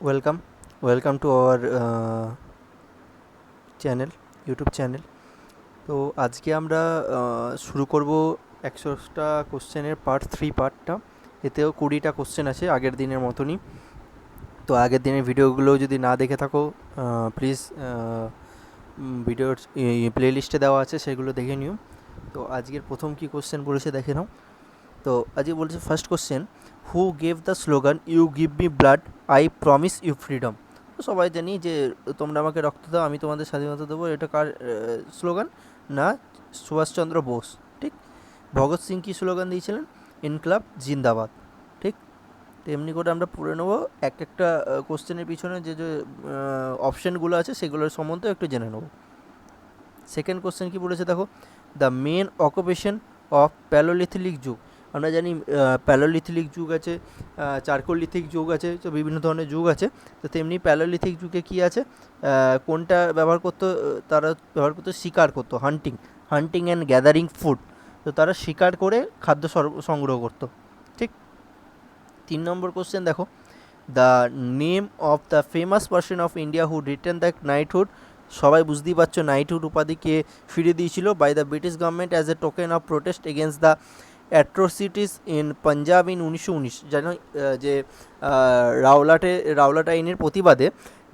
Welcome welcome to our channel, YouTube channel. তো আজকে আমরা শুরু করব 100টা কোশ্চেনের পার্টটা। এতেও 20টা কোশ্চেন আছে আগের দিনের মতনই। তো আগের দিনের ভিডিওগুলো যদি না দেখে থাকো, প্লিজ ভিডিওর প্লেলিস্টে দেওয়া আছে, সেগুলো দেখে নিও। তো আজকের প্রথম কি কোশ্চেন বলেছে দেখে নাও। তো আজকে বলেছে first question, who gave the slogan you give me blood, I promise you freedom. তো সবাই জানি যে তোমরা আমাকে রক্ত দাও, আমি তোমাদের স্বাধীনতা দেবো, এটা কার স্লোগান? না, সুভাষচন্দ্র বোস। ঠিক। ভগৎ সিং কী স্লোগান দিয়েছিলেন? ইনকলাব জিন্দাবাদ। ঠিক। তো এমনি করে আমরা পড়ে নেবো একটা কোশ্চেনের পিছনে যে যে অপশানগুলো আছে সেগুলোর সম্বন্ধে একটু জেনে নেবো। সেকেন্ড কোশ্চেন কি বলেছে দেখো, দ্য মেন অকুপেশন অফ প্যালোলিথিক যুগ। আমরা জানি প্যালোলিথিক যুগ আছে, চারকোলিথিক যুগ আছে, তো বিভিন্ন ধরনের যুগ আছে। তো তেমনি প্যালোলিথিক যুগে কি আছে, কোনটা ব্যবহার করতো? তারা ব্যবহার করতো, শিকার করতো, হান্টিং অ্যান্ড গ্যাদারিং ফুড। তো তারা শিকার করে খাদ্য সংগ্রহ করতো। ঠিক। 3 নম্বর কোশ্চেন দেখো, the name of the famous person of India who return the knighthood. সবাই বুঝতেই পারছো নাইটহুড উপাধিকে ফিরিয়ে দিয়েছিল by the British government as a token of protest against the atrocities in Punjab in 1919। যেন যে রাওলাট আইনের প্রতিবাদে,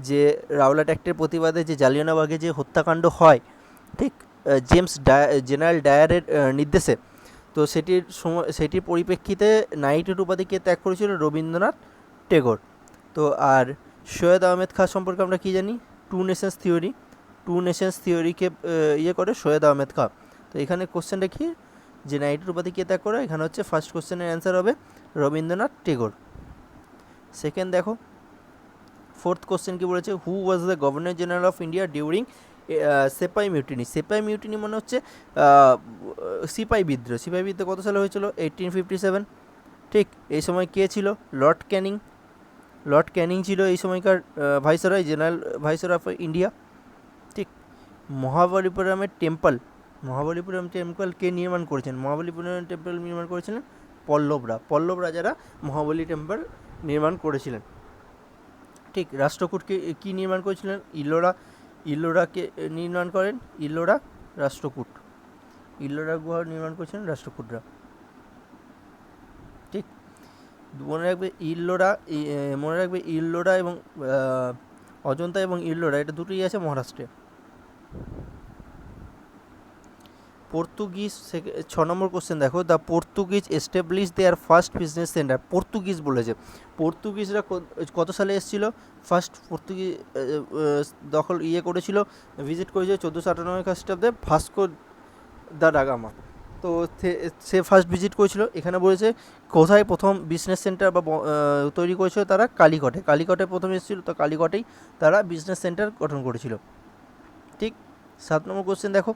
যে রাওলাট অ্যাক্টের প্রতিবাদে যে জালিয়ানওয়ালাবাগে যে হত্যাকাণ্ড হয়, ঠিক, জেনারেল ডায়ারের নির্দেশে। তো সেটির পরিপ্রেক্ষিতে নাইটহুড উপাধিকে ত্যাগ করেছিল রবীন্দ্রনাথ টেগোর। তো আর সৈয়দ আহমেদ খাঁ সম্পর্কে আমরা কী জানি? টু নেশনস থিওরিকে ইয়ে করে সৈয়দ আহমেদ খাঁ। তো এখানে কোশ্চেনটা কি, যে নাইটহুড উপাধি কে ত্যাগ করে? এখানে হচ্ছে ফার্স্ট কোশ্চেনের অ্যান্সার হবে রবীন্দ্রনাথ টেগোর। সেকেন্ড দেখো, ফোর্থ কোশ্চেন কি বলেছে, who was the governor general of India during sepoy mutiny. Sepoy mutiny মানে হচ্ছে সিপাই বিদ্রোহ। সিপাই বিদ্রোহ কত সালে হয়েছিল? 1857। ঠিক। এই সময় কে ছিল? লর্ড ক্যানিং ছিল এই সময়কার viceroy, general viceroy of India. ঠিক। মহাবলীপুরম টেম্পল কে নির্মাণ করেছেন? মহাবলীপুরম টেম্পল নির্মাণ করেছিলেন পল্লব রাজারা মহাবলী টেম্পল নির্মাণ করেছিলেন। ঠিক। রাষ্ট্রকূটকে কি নির্মাণ করেছিলেন? ইলোরাকে নির্মাণ করেন রাষ্ট্রকূট। ইলোরা গুহা নির্মাণ করেছিলেন রাষ্ট্রকূটরা। ঠিক। মনে রাখবে ইল্লোরা এবং অজন্তা এবং ইল্লোরা, এটা দুটোই আছে মহারাষ্ট্রে। পর্তুগিজ 6 নম্বর কোশ্চেন দেখো, the Portuguese establish their first business centre. Portuguese বলেছে, পর্তুগিজরা কত সালে এসেছিল? ফার্স্ট পর্তুগিজ দখল করেছিল, ভিজিট করেছিল 1498 খ্রিস্টাব্দে ভাস্কো দা গামা। তো সে ফার্স্ট ভিজিট করেছিল। এখানে বলেছে কোথায় প্রথম বিজনেস সেন্টার বা তৈরি করেছিল তারা? কালিকটে প্রথম এসেছিল, তো কালিকটেই তারা বিজনেস সেন্টার গঠন করেছিল। ঠিক। 7 নম্বর কোশ্চেন দেখো,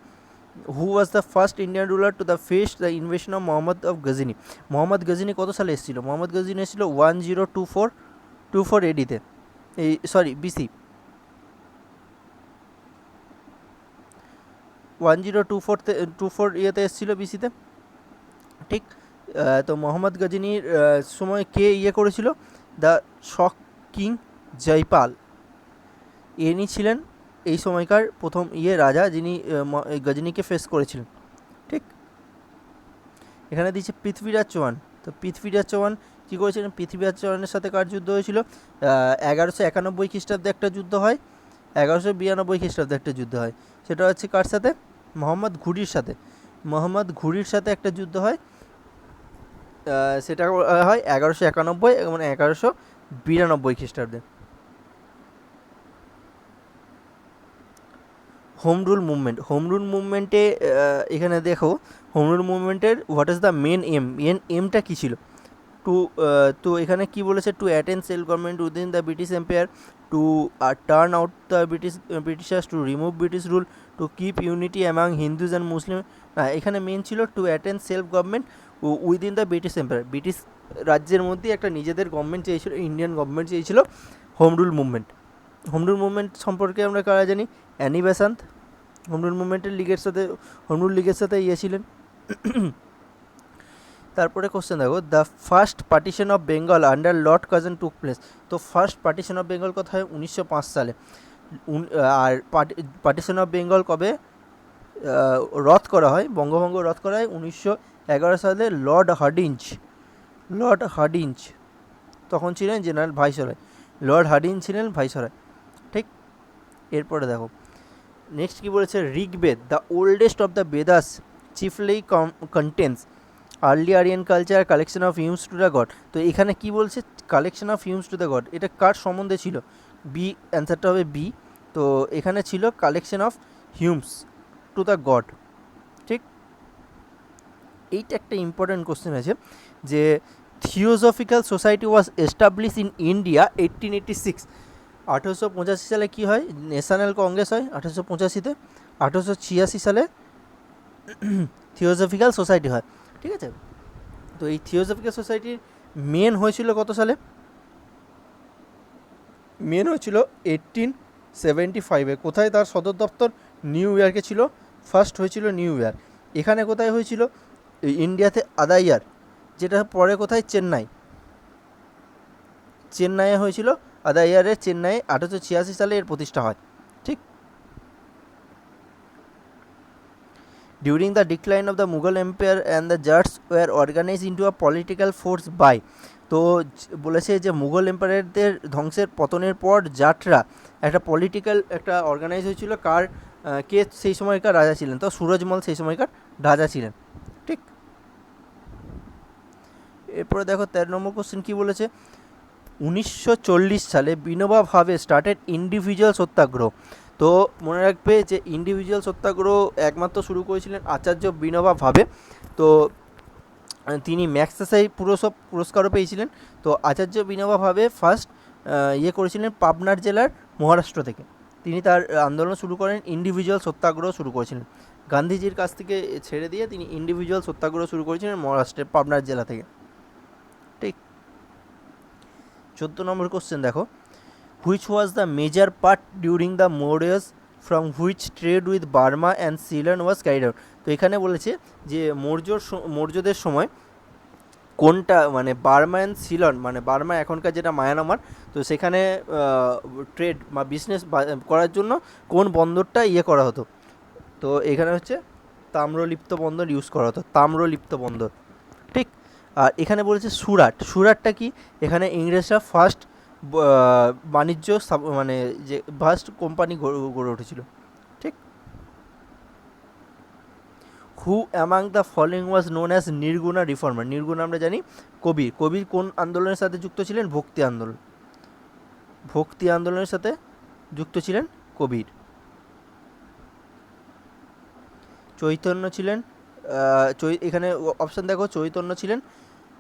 who was the first Indian ruler to the face the invasion of Mohammad of Ghazni. Mohammad Ghazni কত সালে এসেছিল? মোহাম্মদ গজনি এসেছিল 1024 এডিতে, বিসি। 1024 ইয়েতে এসেছিল, বিসিতে। ঠিক। তো মোহাম্মদ গজনির সময় কে করেছিল? The Shaka king Jaipal. ইনি ছিলেন এই সময়কার প্রথম রাজা, যিনি গজনিকে ফেস করেছিলেন। ঠিক। এখানে দিচ্ছে পৃথ্বীরাজ চৌহান। তো পৃথ্বীরাজ চৌহান কী করেছিলেন? পৃথ্বীরাজ চৌহানের সাথে কার যুদ্ধ হয়েছিল? 1191 খ্রিস্টাব্দে একটা যুদ্ধ হয়, 1192 খ্রিস্টাব্দে একটা যুদ্ধ হয়। সেটা হচ্ছে কার সাথে? মোহাম্মদ ঘুরির সাথে একটা যুদ্ধ হয়। সেটা হয় 1191 এবং 1192 খ্রিস্টাব্দে। হোম রুল মুভমেন্টে এখানে দেখো, হোম রুল মুভমেন্টের হোয়াট ইজ দ্য এমটা কী ছিল? তো এখানে কি বলেছে? To attend self government within the British empire, to turn out the Britishers, to remove British rule, to keep unity among Hindus and Muslim. এখানে মেন ছিল to attend self government within the British empire. British রাজ্যের মধ্যে একটা নিজেদের government চেয়েছিল, Indian government চেয়েছিল। Home rule movement সম্পর্কে আমরা কারা জানি? অ্যানি বেসান্ত হোম রুল লিগের সাথে ছিলেন। তারপরে কোশ্চেন দেখো, the first partition of Bengal under Lord Curzon took place. তো ফার্স্ট পার্টিশন অফ বেঙ্গল কথা হয় 1905 সালে। আর পার্টিশন অফ বেঙ্গল কবে রদ করা হয়, বঙ্গভঙ্গ রদ করা হয় 1911 সালে লর্ড হার্ডিঞ্জ তখন ছিলেন জেনারেল ভাইসরয়। লর্ড হার্ডিঞ্জ ছিলেন ভাইসরয়, ঠিক। এরপরে দেখো নেক্সট কী বলেছে, Rigveda the oldest of the Vedas chiefly contains early Aryan culture collection of hymns to the god. তো এখানে কি বলছে, collection of hymns to the god, এটা কার সম্বন্ধে ছিল? বি, অ্যান্সারটা হবে বি। তো এখানে ছিল collection of hymns to the god, ঠিক। এইটা একটা ইম্পর্ট্যান্ট কোশ্চেন আছে যে theosophical society was establish in India 1886। 1885 সালে কী হয়, ন্যাশনাল কংগ্রেস হয় 1885-তে। 1886 সালে থিওজফিক্যাল সোসাইটি হয়, ঠিক আছে। তো এই থিওজফিক্যাল সোসাইটির মেন হয়েছিল কত সালে? মেন হয়েছিল 1875-এ। কোথায় তার সদর দপ্তর? নিউ ইয়র্কে ছিল। ফার্স্ট হয়েছিল নিউ ইয়র্ক। এখানে কোথায় হয়েছিল? ইন্ডিয়াতে আদাইয়ার, যেটা পরে কোথায়? চেন্নাইয়ে হয়েছিল। আদাইয়ারের চেন্নাইয়ে 1886 সালে এর প্রতিষ্ঠা হয়, ঠিক। During the decline of the Mughal empire and the Jats were organise into a political force by. তো বলেছে যে মুঘল এম্পায়ারদের ধ্বংসের পতনের পর জাটরা একটা পলিটিক্যাল একটা অর্গানাইজ হয়েছিল। কে সেই সময়কার রাজা ছিলেন? তো সুরজমল সেই সময়কার রাজা ছিলেন, ঠিক। এরপরে দেখো 13 নম্বর কোশ্চেন কী বলেছে, 1940 সালে বিনোবা ভাবে স্টার্টেড ইন্ডিভিজুয়াল সত্যাগ্রহ। তো মনে রাখবে যে ইন্ডিভিজুয়াল সত্যাগ্রহ একমাত্র শুরু করেছিলেন আচার্য বিনোবা ভাবে। তো তিনি ম্যাগসেসে পুরস্কারও পেয়েছিলেন। তো আচার্য বিনোবা ভাবে ফার্স্ট করেছিলেন পাবনার জেলার মহারাষ্ট্র থেকে। তিনি তার আন্দোলন শুরু করেন, ইন্ডিভিজুয়াল সত্যাগ্রহ শুরু করেছিলেন। গান্ধীজির কাছ থেকে ছেড়ে দিয়ে তিনি ইন্ডিভিজুয়াল সত্যাগ্রহ শুরু করেছিলেন মহারাষ্ট্রের পাবনার জেলা থেকে, ঠিক। 14 নম্বর কোশ্চেন দেখো, which was the major port during the Mauryas from which trade with Burma and Ceylon was carried out. তো এখানে বলেছে যে মৌর্যদের সময় কোনটা, মানে বার্মা অ্যান্ড সিলন, মানে বার্মা এখনকার যেটা মায়ানমার, তো সেখানে ট্রেড বা বিজনেস করার জন্য কোন বন্দরটা করা হতো? তো এখানে হচ্ছে তাম্রলিপ্ত বন্দর ইউজ করা হতো, তাম্রলিপ্ত বন্দর, ঠিক। আর এখানে বলেছে সুরাটটা কি? এখানে ইংরেজরা ফার্স্ট বাণিজ্য মানে যে ফার্স্ট কোম্পানি গড়ে উঠেছিল, ঠিক। Who among the following was known as Nirguna reformer. Nirguna আমরা জানি কবির কোন আন্দোলনের সাথে যুক্ত ছিলেন? ভক্তি আন্দোলনের সাথে যুক্ত ছিলেন কবির। চৈতন্য ছিলেন, এখানে অপশান দেখো, চৈতন্য ছিলেন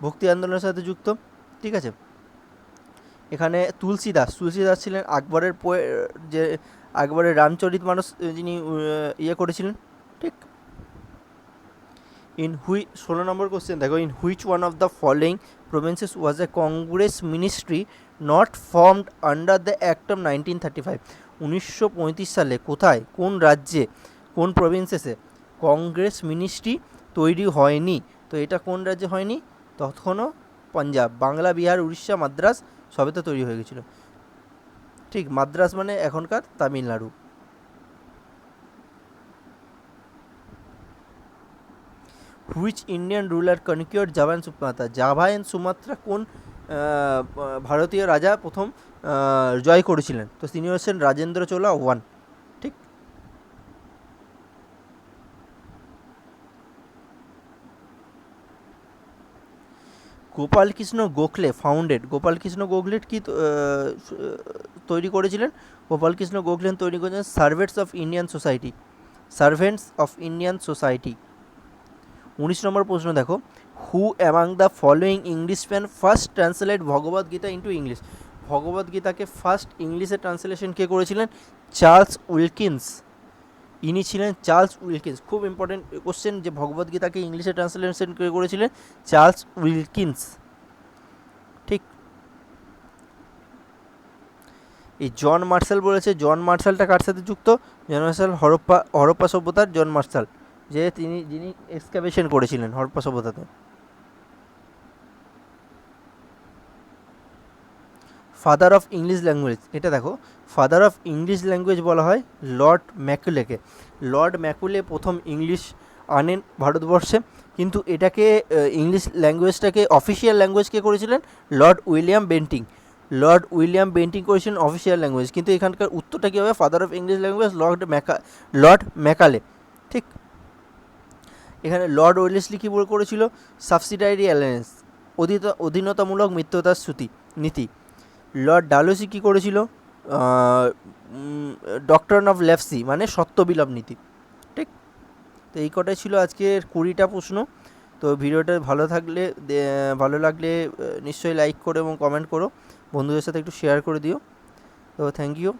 ভক্তি আন্দোলনের সাথে যুক্ত, ঠিক আছে। এখানে তুলসীদাস ছিলেন আকবরের রামচরিত মানস যিনি করেছিলেন, ঠিক। 16 নম্বর কোশ্চেন দেখো, in which one of the following provinces was A Congress ministry not formed under the act of 1935। 1935 সালে কোথায়, কোন রাজ্যে, কোন প্রভিন্সেসে কংগ্রেস মিনিস্ট্রি তৈরি হয়নি? তো এটা কোন রাজ্যে হয়নি? তখনও পাঞ্জাব। বাংলা, বিহার, উড়িষ্যা, মাদ্রাস সবে তো তৈরি হয়ে গেছিলো, ঠিক। মাদ্রাস মানে এখনকার Tamil Nadu. Which Indian ruler কনকিউরড Java and Sumatra. Java and Sumatra কোন ভারতীয় রাজা প্রথম জয় করেছিলেন? তো তিনি হচ্ছেন রাজেন্দ্র চোলা ওয়ান, ঠিক। গোপালকৃষ্ণ গোখলে কি তৈরি করেছিলেন? গোপালকৃষ্ণ গোখলে তৈরি করেছিলেন সার্ভেন্টস অফ ইন্ডিয়ান সোসাইটি। 19 নম্বর প্রশ্ন দেখো, হু among the following Englishman first translate Bhagavad Gita into English. Bhagavad গীতাকে first ইংলিশে ট্রান্সলেশন কে করেছিলেন? Charles Wilkins. ইনি ছিলেন চার্লস উইলকিন্স। খুব ইম্পর্টেন্ট কোশ্চেন যে ভগবদ গীতাকে ইংলিশে ট্রান্সলেশন কে করেছিলেন? চার্লস উইলকিন্স, ঠিক। এই জন মার্শাল বলেছে, জন মার্শালটা কার সাথে যুক্ত? জন মার্শাল হরপ্পা সভ্যতার জন মার্শাল, যিনি এক্সকাভেশন করেছিলেন হরপ্পা সভ্যতাতে। ফাদার অফ ইংলিশ ল্যাঙ্গুয়েজ, এটা দেখো ফাদার অফ ইংলিশ ল্যাঙ্গুয়েজ বলা হয় লর্ড ম্যাকুলেকে। লর্ড ম্যাকুলে প্রথম ইংলিশ আনেন ভারতবর্ষে, কিন্তু এটাকে ইংলিশ ল্যাঙ্গুয়েজটাকে অফিসিয়াল ল্যাঙ্গুয়েজ কে করেছিলেন? Lord William Bentinck. Lord William Bentinck করেছিলেন অফিসিয়াল ল্যাঙ্গুয়েজ, কিন্তু এখানকার উত্তরটা কী হবে? Father of English language lord Macaulay. ঠিক, এখানে লর্ড ওয়েলেসলি কী করেছিল? সাবসিডারি অ্যালায়েন্স, অধীনতামূলক মিত্রতার নীতি। লর্ড ডালহৌসি কী করেছিল? ডক্ট্রিন অফ লেপ্সি, মানে সত্যবিলোপ নীতি। ঠিক, তো এই কটাই ছিল আজকের 20টা প্রশ্ন। তো ভিডিওটা ভালো লাগলে নিশ্চয়ই লাইক করো এবং কমেন্ট করো, বন্ধুদের সাথে একটু শেয়ার করে দিও। তো থ্যাংক ইউ।